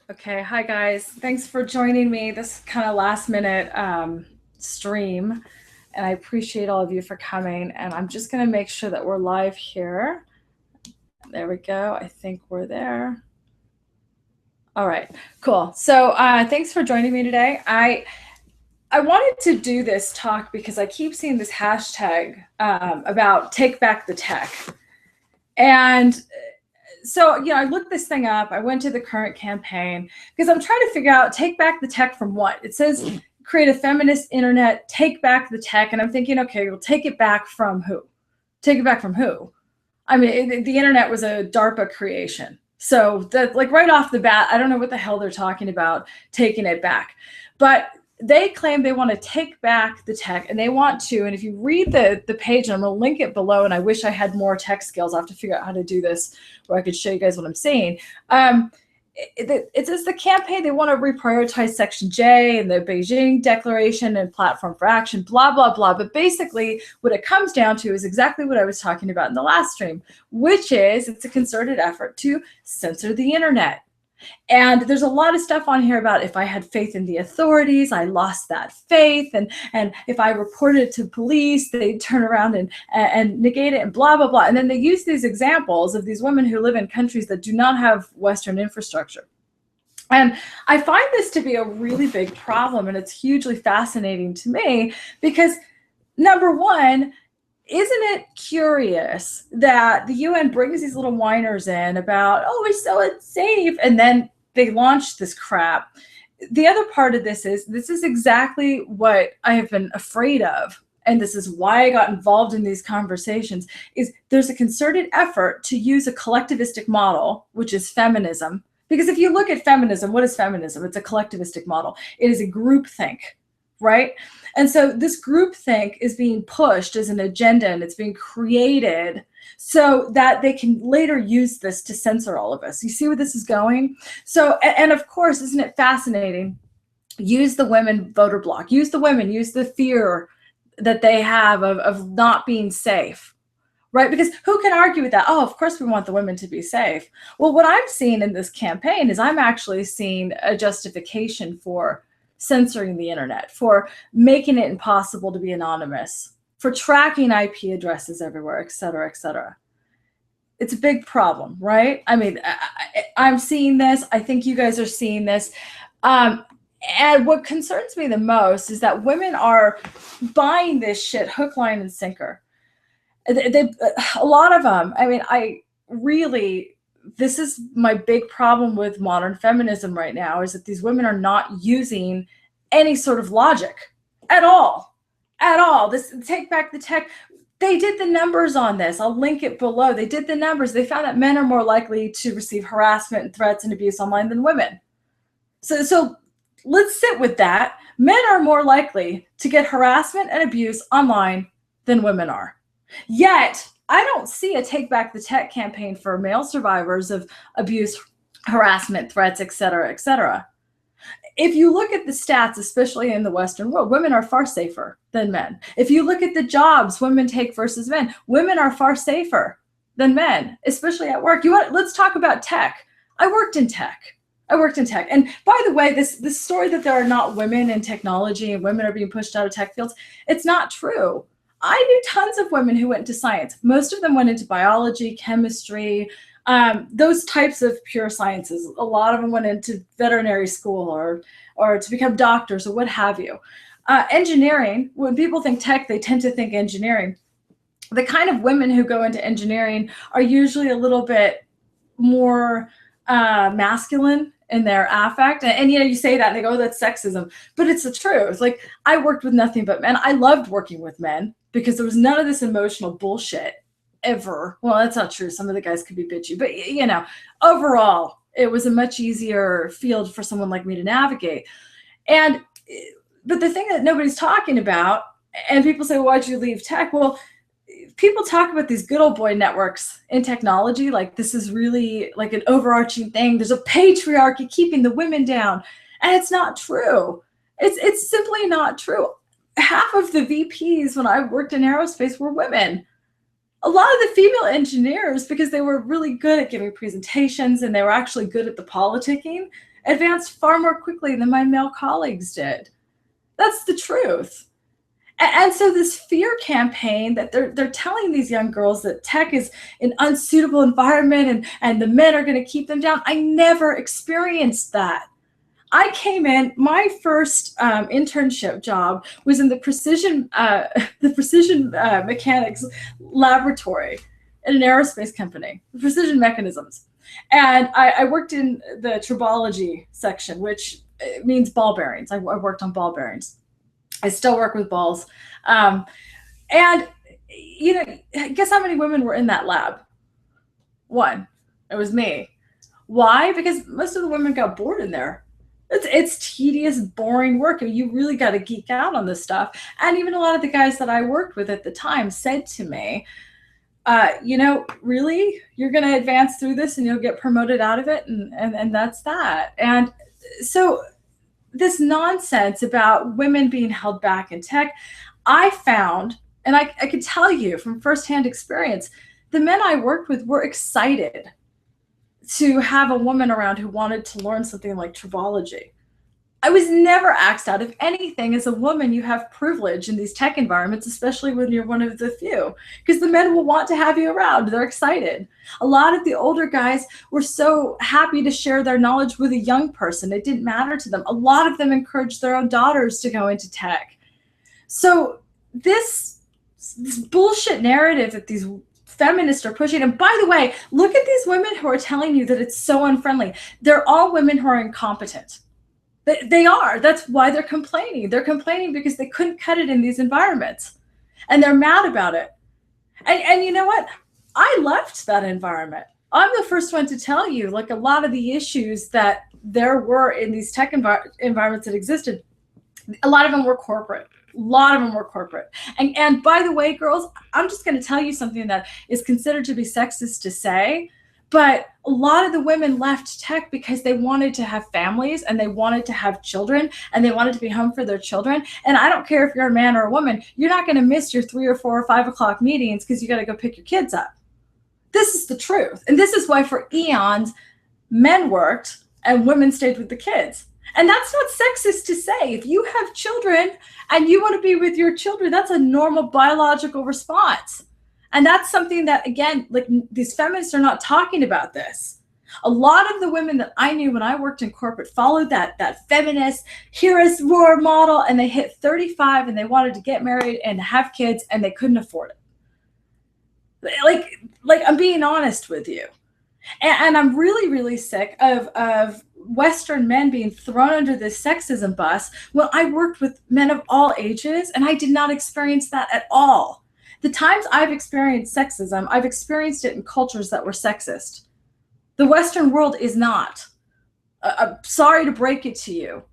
Okay, hi guys. Thanks for joining me this kind of last minute stream. And I appreciate all of you for coming. And I'm just going to make sure that we're live here. There we go. I think we're there. All right, cool. So thanks for joining me today. I wanted to do this talk because I keep seeing this hashtag about take back the tech. And so, I looked this thing up. I went to the current campaign because I'm trying to figure out take back the tech from what? It says create a feminist internet, take back the tech. And I'm thinking, okay, we'll take it back from who? Take it back from who? I mean, the internet was a DARPA creation. So that, like, right off the bat, I don't know what the hell they're talking about taking it back. But they claim they want to take back the tech, and they want to. And if you read the page, and I'm going to link it below, and I wish I had more tech skills. I'll have to figure out how to do this where I could show you guys what I'm saying. It says the campaign, they want to reprioritize Section J and the Beijing Declaration and Platform for Action, blah, blah, blah. But basically, what it comes down to is exactly what I was talking about in the last stream, which is it's a concerted effort to censor the internet. And there's a lot of stuff on here about if I had faith in the authorities, I lost that faith. And if I reported it to police, they'd turn around and negate it and blah, blah, blah. And then they use these examples of these women who live in countries that do not have Western infrastructure. And I find this to be a really big problem. And it's hugely fascinating to me because, number one, isn't it curious that the UN brings these little whiners in about, oh, we're so unsafe, and then they launch this crap? The other part of this is exactly what I have been afraid of, and this is why I got involved in these conversations, is there's a concerted effort to use a collectivistic model, which is feminism. Because if you look at feminism, what is feminism? It's a collectivistic model. It is a groupthink, right? And so this groupthink is being pushed as an agenda, and it's being created so that they can later use this to censor all of us. You see where this is going? So, and of course, isn't it fascinating? Use the women voter block. Use the women. Use the fear that they have of not being safe. Right? Because who can argue with that? Oh, of course we want the women to be safe. Well, what I'm seeing in this campaign is I'm actually seeing a justification for censoring the internet, for making it impossible to be anonymous, for tracking IP addresses everywhere, et cetera, et cetera. It's a big problem, right? I mean, I'm seeing this. I think you guys are seeing this. And what concerns me the most is that women are buying this shit hook, line, and sinker. A lot of them, I mean, this is my big problem with modern feminism right now, is that these women are not using any sort of logic at all. This take back the tech. They did the numbers on this. I'll link it below. They did the numbers. They found that men are more likely to receive harassment and threats and abuse online than women. So let's sit with that. Men are more likely to get harassment and abuse online than women are. Yet, I don't see a take back the tech campaign for male survivors of abuse, harassment, threats, et cetera, et cetera. If you look at the stats, especially in the Western world, women are far safer than men. If you look at the jobs women take versus men, women are far safer than men, especially at work. Let's talk about tech. I worked in tech. And by the way, this story that there are not women in technology and women are being pushed out of tech fields, it's not true. I knew tons of women who went into science. Most of them went into biology, chemistry, those types of pure sciences. A lot of them went into veterinary school or to become doctors or what have you. Engineering, when people think tech, they tend to think engineering. The kind of women who go into engineering are usually a little bit more masculine in their affect. And you say that and they go, oh, that's sexism. But it's the truth. Like, I worked with nothing but men. I loved working with men because there was none of this emotional bullshit ever. Well, that's not true. Some of the guys could be bitchy, but overall, it was a much easier field for someone like me to navigate. But the thing that nobody's talking about, and people say, why'd you leave tech? Well, people talk about these good old boy networks in technology, like this is really like an overarching thing. There's a patriarchy keeping the women down. And it's not true. It's simply not true. Half of the VPs when I worked in aerospace were women. A lot of the female engineers, because they were really good at giving presentations and they were actually good at the politicking, advanced far more quickly than my male colleagues did. That's the truth. And so this fear campaign that they're telling these young girls that tech is an unsuitable environment and the men are going to keep them down. I never experienced that. I came in, my first internship job was in the precision mechanics laboratory in an aerospace company, precision mechanisms. And I worked in the tribology section, which means ball bearings. I worked on ball bearings. I still work with balls. And, guess how many women were in that lab? One. It was me. Why? Because most of the women got bored in there. It's tedious, boring work. I mean, you really got to geek out on this stuff. And even a lot of the guys that I worked with at the time said to me, really, you're going to advance through this and you'll get promoted out of it. And that's that. And so this nonsense about women being held back in tech, I found, and I can tell you from firsthand experience, the men I worked with were excited to have a woman around who wanted to learn something like tribology. I was never axed out of anything. As a woman, you have privilege in these tech environments, especially when you're one of the few, because the men will want to have you around. They're excited. A lot of the older guys were so happy to share their knowledge with a young person. It didn't matter to them. A lot of them encouraged their own daughters to go into tech. So this bullshit narrative that these feminists are pushing. And by the way, look at these women who are telling you that it's so unfriendly. They're all women who are incompetent. They are. That's why they're complaining. They're complaining because they couldn't cut it in these environments. And they're mad about it. And you know what? I left that environment. I'm the first one to tell you, like, a lot of the issues that there were in these tech environments that existed, a lot of them were corporate. A lot of them were corporate. And by the way, girls, I'm just going to tell you something that is considered to be sexist to say, but a lot of the women left tech because they wanted to have families and they wanted to have children and they wanted to be home for their children. And I don't care if you're a man or a woman, you're not going to miss your 3 or 4 or 5 o'clock meetings because you got to go pick your kids up. This is the truth. And this is why for eons, men worked and women stayed with the kids. And that's not sexist to say. If you have children and you want to be with your children, that's a normal biological response. And that's something that, again, like, these feminists are not talking about this. A lot of the women that I knew when I worked in corporate followed that feminist hero's war model, and they hit 35 and they wanted to get married and have kids and they couldn't afford it. Like I'm being honest with you. And I'm really, really sick of Western men being thrown under this sexism bus. Well, I worked with men of all ages, and I did not experience that at all. The times I've experienced sexism, I've experienced it in cultures that were sexist. The Western world is not. I'm sorry to break it to you.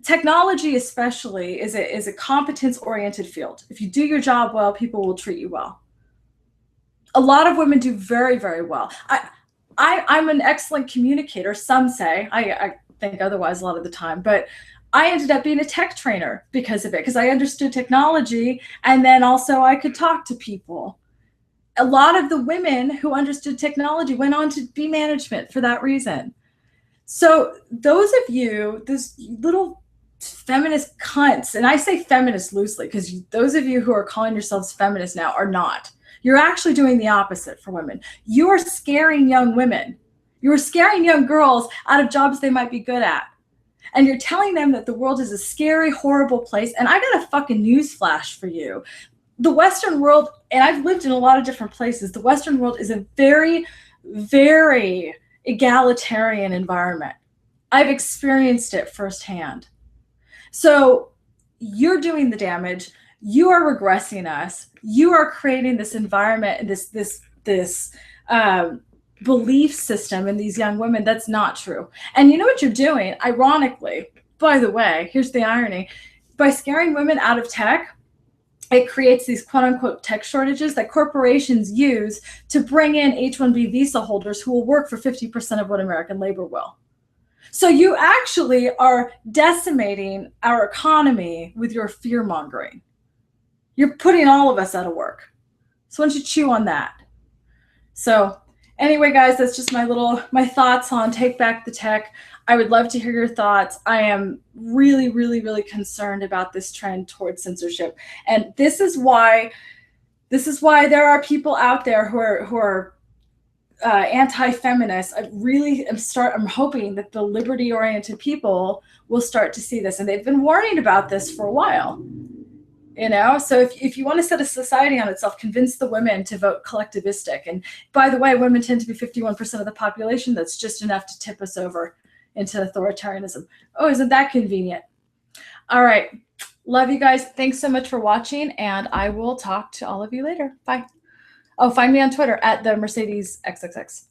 Technology especially is a competence-oriented field. If you do your job well, people will treat you well. A lot of women do very, very well. I'm an excellent communicator, some say. I think otherwise a lot of the time, but I ended up being a tech trainer because of it, because I understood technology, and then also I could talk to people. A lot of the women who understood technology went on to be management for that reason. So those of you, those little feminist cunts, and I say feminist loosely because those of you who are calling yourselves feminists now are not. You're actually doing the opposite for women. You are scaring young women. You are scaring young girls out of jobs they might be good at. And you're telling them that the world is a scary, horrible place. And I got a fucking news flash for you. The Western world, and I've lived in a lot of different places, the Western world is a very, very egalitarian environment. I've experienced it firsthand. So you're doing the damage. You are regressing us. You are creating this environment and this belief system in these young women that's not true. And you know what you're doing? Ironically, by the way, here's the irony. By scaring women out of tech, it creates these quote unquote tech shortages that corporations use to bring in H-1B visa holders who will work for 50% of what American labor will. So you actually are decimating our economy with your fear mongering. You're putting all of us out of work. So why don't you chew on that? So anyway, guys, that's just my thoughts on Take Back the Tech. I would love to hear your thoughts. I am really, really, really concerned about this trend towards censorship. And this is why there are people out there who are anti-feminist. I'm hoping that the liberty-oriented people will start to see this, and they've been warning about this for a while. So if you want to set a society on itself, convince the women to vote collectivistic. And by the way, women tend to be 51% of the population. That's just enough to tip us over into authoritarianism. Oh, isn't that convenient? All right. Love you guys. Thanks so much for watching, and I will talk to all of you later. Bye. Oh, find me on Twitter at the Mercedes XXX.